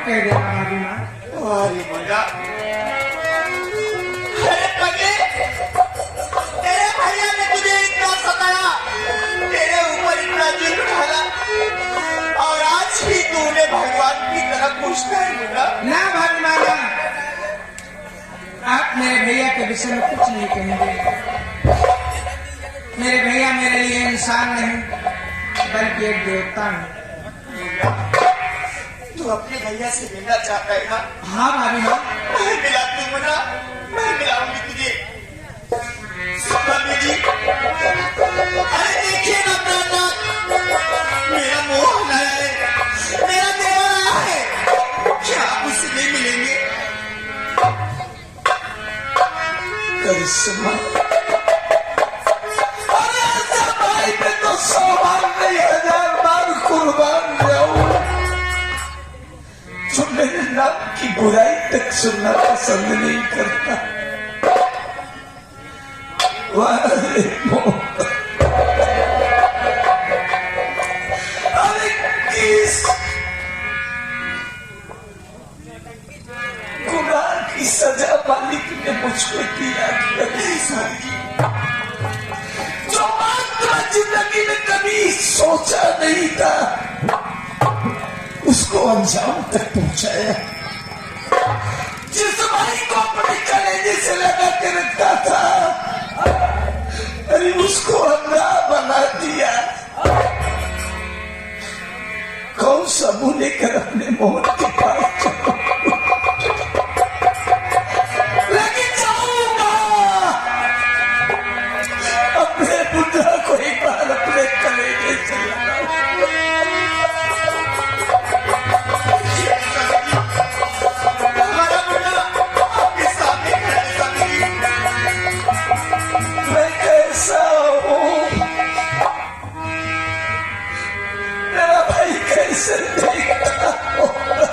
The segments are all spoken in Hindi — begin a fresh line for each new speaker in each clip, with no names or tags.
कह देना भाभी माँ।
अरे मुन्ना, अरे पगले, तेरे भैया ने तुझे इतना सताया, तेरे ऊपर इतना जुल्म ढाला, और आज भी तूने भगवान की तरफ पूछता है मुन्ना।
ना भाभी माँ ना, आप मेरे भैया के विषय में कुछ नहीं कहेंगे। मेरे भैया मेरे लिए इंसान नहीं बल्कि एक देवता है।
तू अपने भैया से मिलना चाहता है ना?
हाँ भाभी माँ।
मैं मिला दूंगा ना, मैं मिलाऊंगी तुझे। मम्मी जी, अरे देखिए ना अपना, मेरा मोह आया है, मेरा देवर आया है, क्या आप उससे नहीं मिलेंगे? करिश्मा, अरे ऐसा भाई पे तो 100 बार नहीं 1000 बार कुर्बान जाऊं, जो मेरे नाम की बुराई तक सुनना पसंद नहीं करता। अरे किस गुनाह की सजा मालिक ने मुझको दिया, जो बात जिंदगी में कभी सोचा नहीं था उसको अंजाम तक पहुंचाया। जिस भाई को अपने कलेजे से लगा के रखता था, अरे उसको अंधा बना दिया। कौन सा मुंह लेकर अपने मोहन के पास लेकिन जाऊंगा, अपने बुढ़ा को एक बार अपने कलेजे से लगाऊंगा। हमारा बुढ़ा आपके सामने खड़ा है स्वामी जी। मैं कैसा हूँ, मेरा भाई कैसे देखता होगा।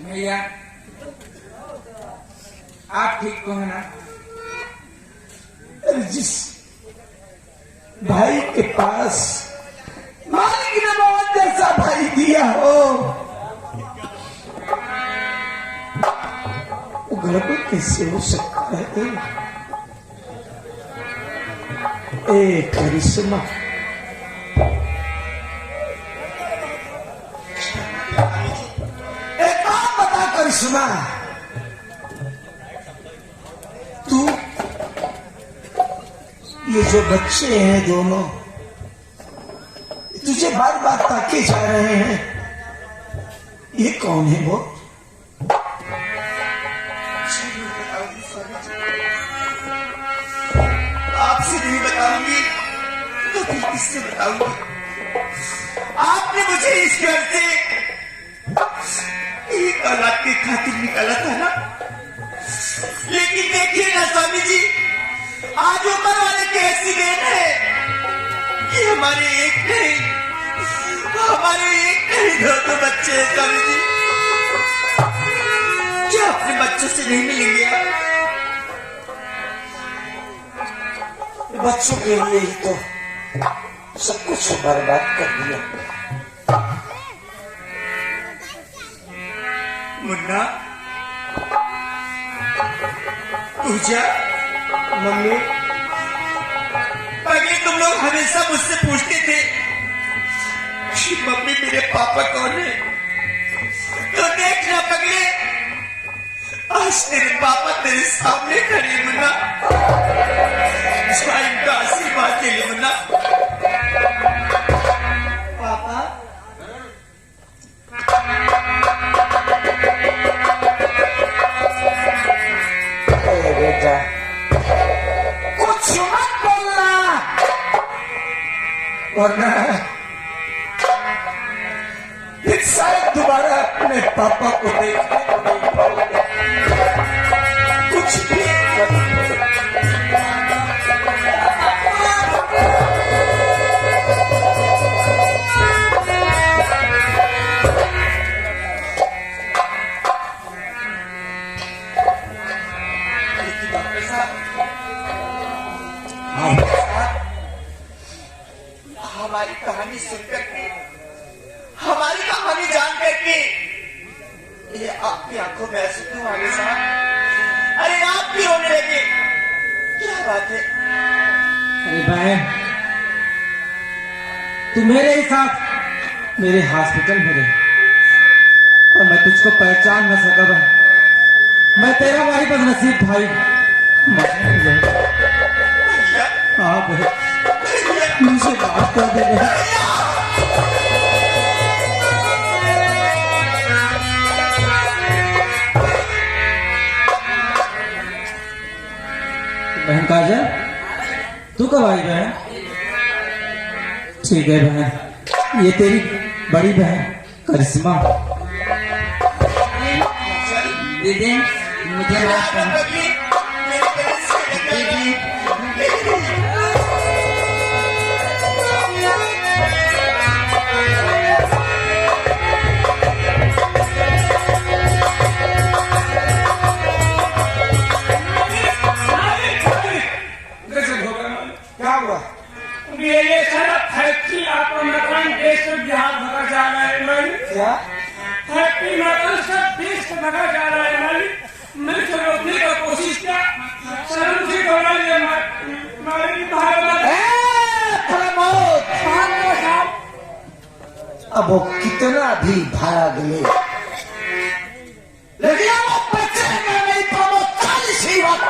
भैया आप ठीक हो ना?
जिस भाई के पास मालिक ने मोहन जैसा भाई दिया हो, वो गड़बड़ कैसे हो सकता है? ए करिश्मा, एक बात बता करिश्मा, तू ये जो बच्चे हैं दोनों तुझे बार बार ताके जा रहे हैं, ये कौन है वो? आपसे नहीं बताऊंगी तो फिर किससे बताऊंगी? आपने मुझे इस घर से एक औलाद की खातिर निकाला था ना, लेकिन देखिए ना स्वामी जी, आज ऊपर वाले की ऐसी देन है कि हमारे एक नहीं दो बच्चे हैं स्वामी जी। क्या अपने बच्चों से नहीं मिलेंगे आप? बच्चों के लिए ही तो सब कुछ बर्बाद कर दिया। मुन्ना, पूजा, मम्मी, पहले तुम लोग हमेशा मुझसे पूछते थे कि मम्मी मेरे पापा कौन है, तो देखना पगले, आज तेरे पापा तेरे सामने खड़े। मुन्ना, इनका आशीर्वाद के लिए। मुन्ना, पापा, बेटा कुछ मत बोलना, वरना फिर शायद दोबारा अपने पापा को देखने को नहीं पाओगे। कुछ भी कि ये आपकी आंखों में ऐसे क्यों आगे साहब? अरे आप भी रोने लगे, क्या बात है?
अरे बहन, तू मेरे ही साथ मेरे हॉस्पिटल में रही और मैं तुझको पहचान न सका बहन। मैं तेरा भाई बदनसीब भाई। हाँ बहन, मुझे माफ कर दे बहन। बहन काजल, तू कब आई बहन? ठीक है बहन, ये तेरी बड़ी बहन करिश्मा। दीदी मुझे माफ कर दीदी। क्या हुआ?
ये सारा फैक्ट्री आपका मकान देश से बिहार भगा जा रहा है मालिक।
क्या?
फैक्ट्री मकान सब देश से भगा जा रहा है मालिक। मैंने तो रोकने का कोशिश किया, शर्म से दौड़ा लिया मालिक।
अब वो कितना भी भाग ले, लेकिन वो बच्चे में नहीं प्रमोद 40 ही बात।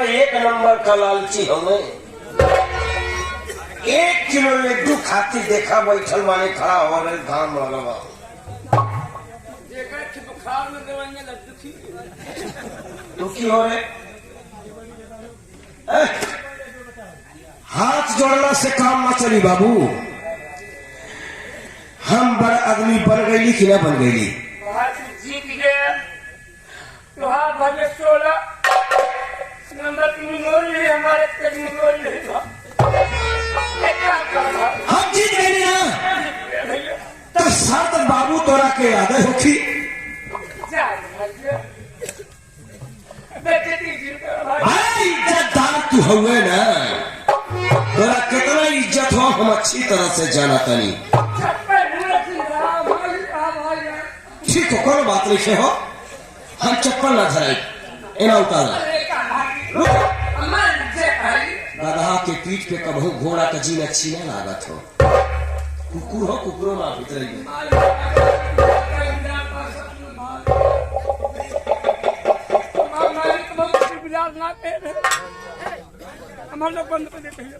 एक नंबर का लालची हमें 1 किलो लड्डू खाती देखा बैठल माने खड़ा हो रहे धाम लगवा दुखी हो रहे। हाथ जोड़ना से काम न चली बाबू। हम बड़ा आदमी बन गई कि ना बन गई?
जीत गया लोहा भले 16 नंबर की मेमोरी हमारे तक मेमोरी
हम जीत गए ना तो शर्त बाबू तोरा के याद होखी। भाई इज्जतदार तू हुए ना, तोरा कितना इज्जत हो हम अच्छी तरह से जाना तनी। ठीक हो, कोई बात नहीं हो, हम चप्पल ना धराई एना उतारा। गधा के पीठ पे कबहू घोड़ा का जीना छीना लागत हो। कुकुर हो, कुकुरो ना भीतर
हम लोग बंद कर देते हैं।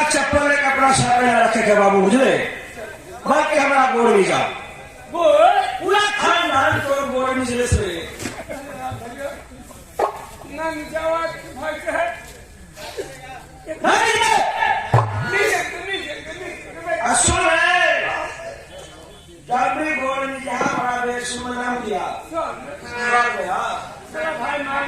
चप्पल एक अपना सामने न रखे के बाबू बुझले, बाकी हमारा गोड़ में जा पूरा खानदान तो गोड़ में जिले से सुन है डाबरी गोड़ में जहाँ बड़ा बेसुम नाम दिया
भाई मान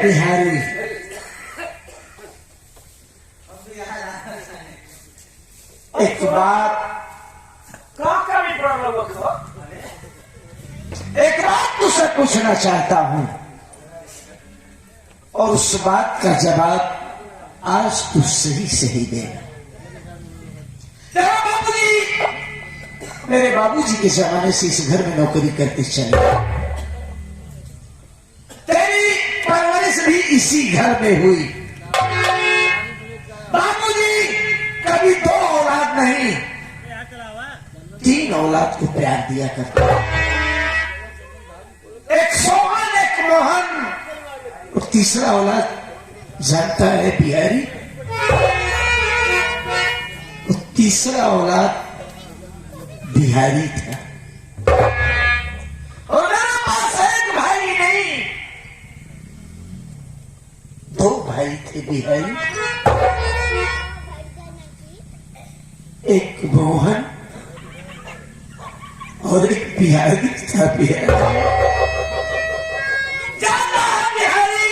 बिहारी एक बात एक बात तुझसे पूछना चाहता हूँ।
और उस बात का जवाब आज तू सही सही देना। बाबूजी, मेरे बाबूजी के जमाने से इस घर में नौकरी करते चले, तेरी परवरिश भी इसी घर में हुई। बाबूजी कभी 2 औलाद नहीं 3 औलाद को प्यार दिया करते, एक सोहन एक मोहन, और तीसरा औलाद जानता है बिहारी, और तीसरा औलाद बिहारी था। और मेरे पास एक भाई नहीं 2 भाई थे बिहारी, एक मोहन और एक बिहारी था। बिहारी जाना है बिहारी,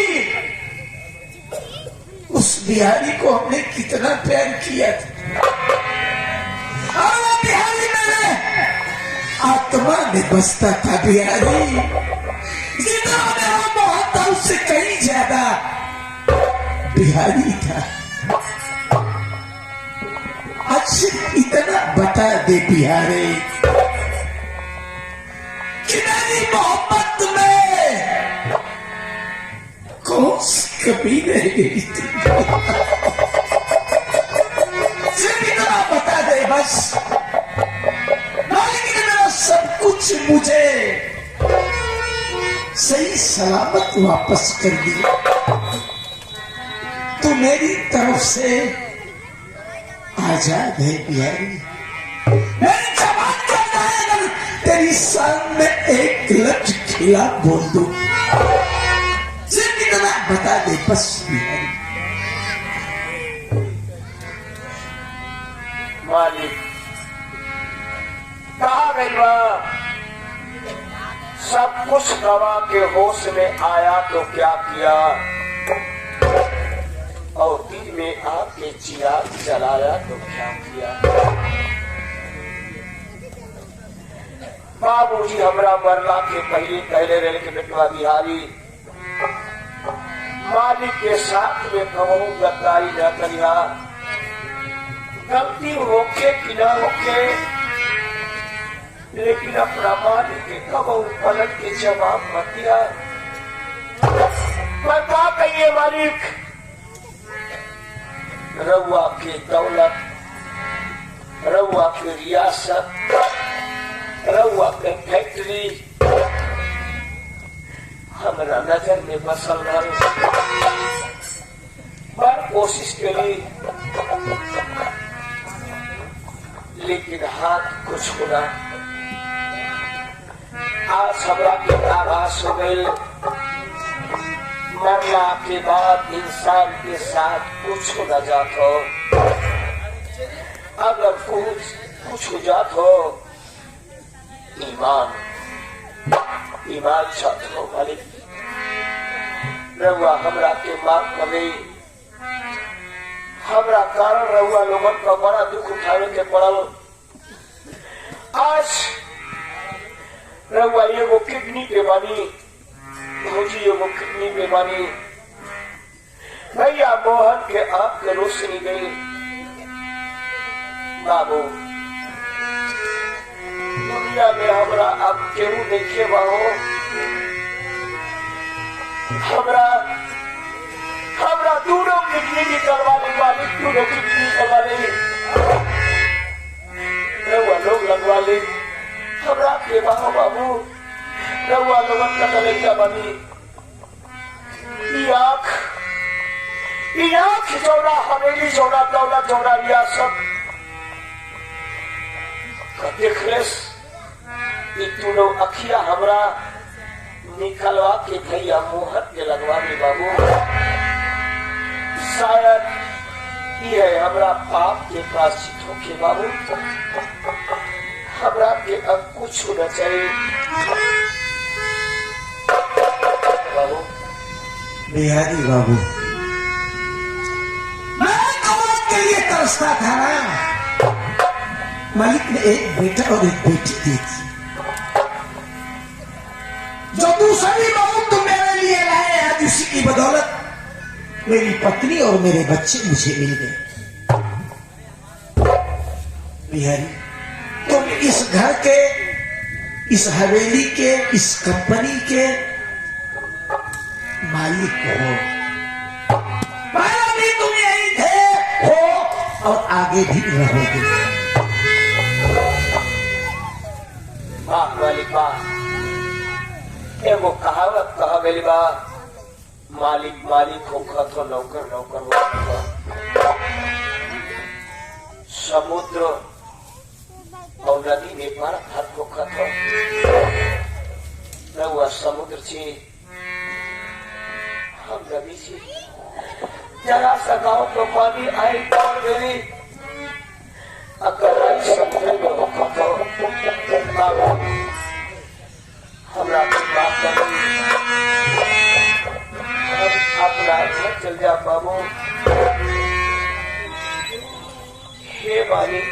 उस बिहारी को हमने कितना प्यार किया था, और वो बिहारी मेरे आत्मा में बसता था। बिहारी जितना मेरा मोहन था उससे कहीं ज्यादा बिहारी था। आज सिर्फ इतना बता दे बिहारी कि मेरी मोहब्बत में कौन सी कमी रह गई थी। सिर्फ इतना बता दे बस, मालिक ने मेरा सब कुछ मुझे सही सलामत वापस कर दिया। तो मेरी तरफ से आजाद है बिहारी, मेरी जबान कहता है अगर तेरी सामने एक लफ्ज खिला बोल दो, सिर्फ इतना बता दे बस बिहारी।
मालिक कहा गई वह सब कुछ गवा के होश में आया तो क्या किया, और दिल में आके चिराग जलाया तो क्या किया। बाबूजी हमरा मरला के पहले रेल के बेटवा बिहारी मालिक के साथ में कहूँ गद्दारी न करिया, गलती होके कि न होके, लेकिन अपना मालिक के कबू पलट के जवाब मत दिया। मैं क्या कहिए मालिक, रउआ के दौलत, रउआ के रियासत, रउआ के फैक्ट्री हमारा नजर में बसल रहा। पर कोशिश करी लेकिन हाथ कुछ होना। आज हमरा के आभास हो गई, मरला के बाद इंसान के साथ कुछ हो न जात हो, अगर कुछ हो जात हो ईमान छत हो। मालिक रउआ हमरा के माफ कर गई, हमरा कारण रउआ लोगन का बड़ा दुख उठाने के पड़ल। आज रउआ एगो किडनी पे बानी, भौजी एगो किडनी पे बानी, भैया मोहन के आंख के रोशनी गई। बाबू दुनिया में हमरा अब केहू देखे बाहो, हमरा दोनों किडनी निकलवा ली मालिक, दोनों किडनी निकलवा ली, रउआ लोग लगवा ली। हमरा के बाहो बाबू रउआ लोगन का लड़का बनी। आँख जौना हवेली जौना दौलत जौना रियासत देखलेस, दोनों अखिया हमरा निकलवा के भैया मोहन के लगवा ली। बाबू शायद ये हमरा पाप के प्रायश्चित होके बाबू, हमरा के अब कुछ होना चाहिए। बाबू
बिहारी बाबू, मैं कमाल के लिए तरसता था ना। मालिक ने एक बेटा और एक बेटी दी थी, जो दूसरी बहू तुम मेरे लिए लाए, आज उसी की बदौलत मेरी पत्नी और मेरे बच्चे मुझे मिल गए। बिहारी, तुम इस घर के, इस हवेली के, इस कंपनी के मालिक हो। पहले भी तुम यही थे, हो और आगे भी रहोगे।
वाह मालिक वाह, एगो कहावत कहा गई बा, मालिक मालिक होगा तो नौकर नौकर होगा। समुद्र और नदी में पार हाथ होगा तो न हुआ समुद्र से हम नदी से जरा सा गांव तो पानी आई पड़ गई। अगर आई समुद्र में होगा तो हमरा बात करी, अपना घर चल जा बाबू। हे मालिक,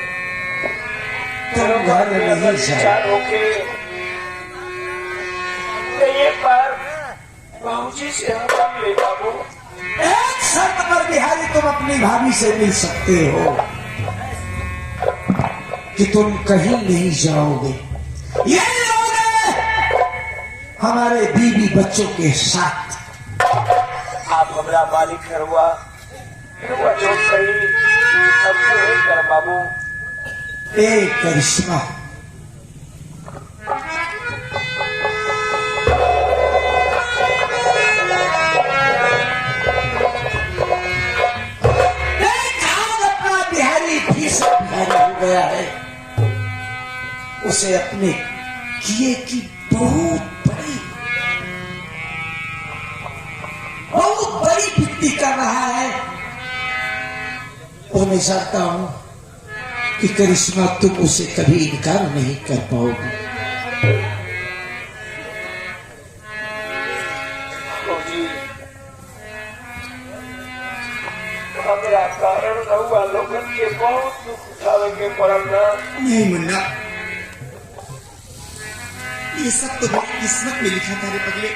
तुम घर नहीं जाओ।
ये पर बाबूजी से हम ले बाबू।
एक शर्त पर बिहारी तुम अपनी भाभी से मिल सकते हो कि तुम कहीं नहीं जाओगे, ये रहोगे हमारे बीवी बच्चों के साथ।
आप हमारा मालिक हुआ जो कहीं कर बाबू।
ए करिश्मा, अपना बिहारी भी सब बिहारी हो गया है। उसे अपने किए की बहुत बड़ी बिक्री कर रहा है। और मैं चाहता हूं कि करिश्मा तुम उसे कभी इनकार नहीं कर पाओगी।
हमारा कारण रहुआ लोगन के बहुत दुख उठावे के पड़ल ना।
नहीं मुन्ना, ये सब तो मेरी किस्मत में लिखा था रे पगले।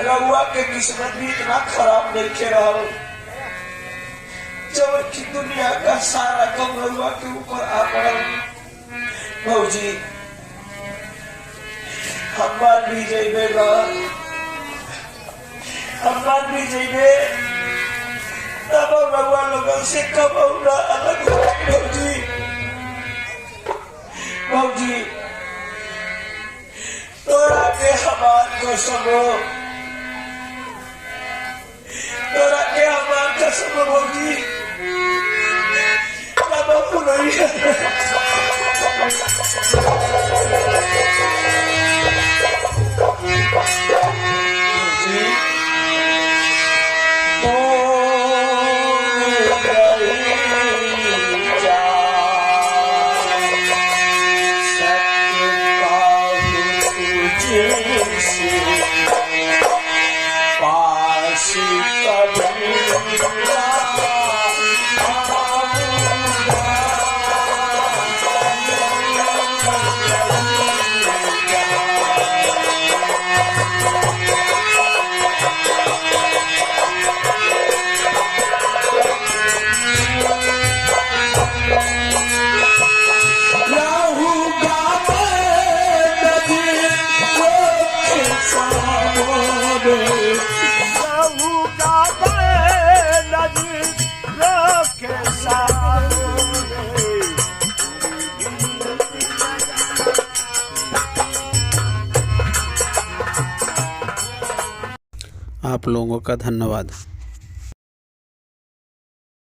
रहुआ के किस्मत भी इतना खराब नहीं के रहा, जब की दुनिया का सारा कम रहुआ के ऊपर आ पड़ा। भौजी, हम बात भी जाइबे ना, हम बात भी जाइबे तब रहुआ लोगों से कब ना अलग हो। भौजी भौजी, तोरा के हमार कसम हो, तोरा के हमार कसम हो भौजी, तब नहीं
आप लोगों का धन्यवाद।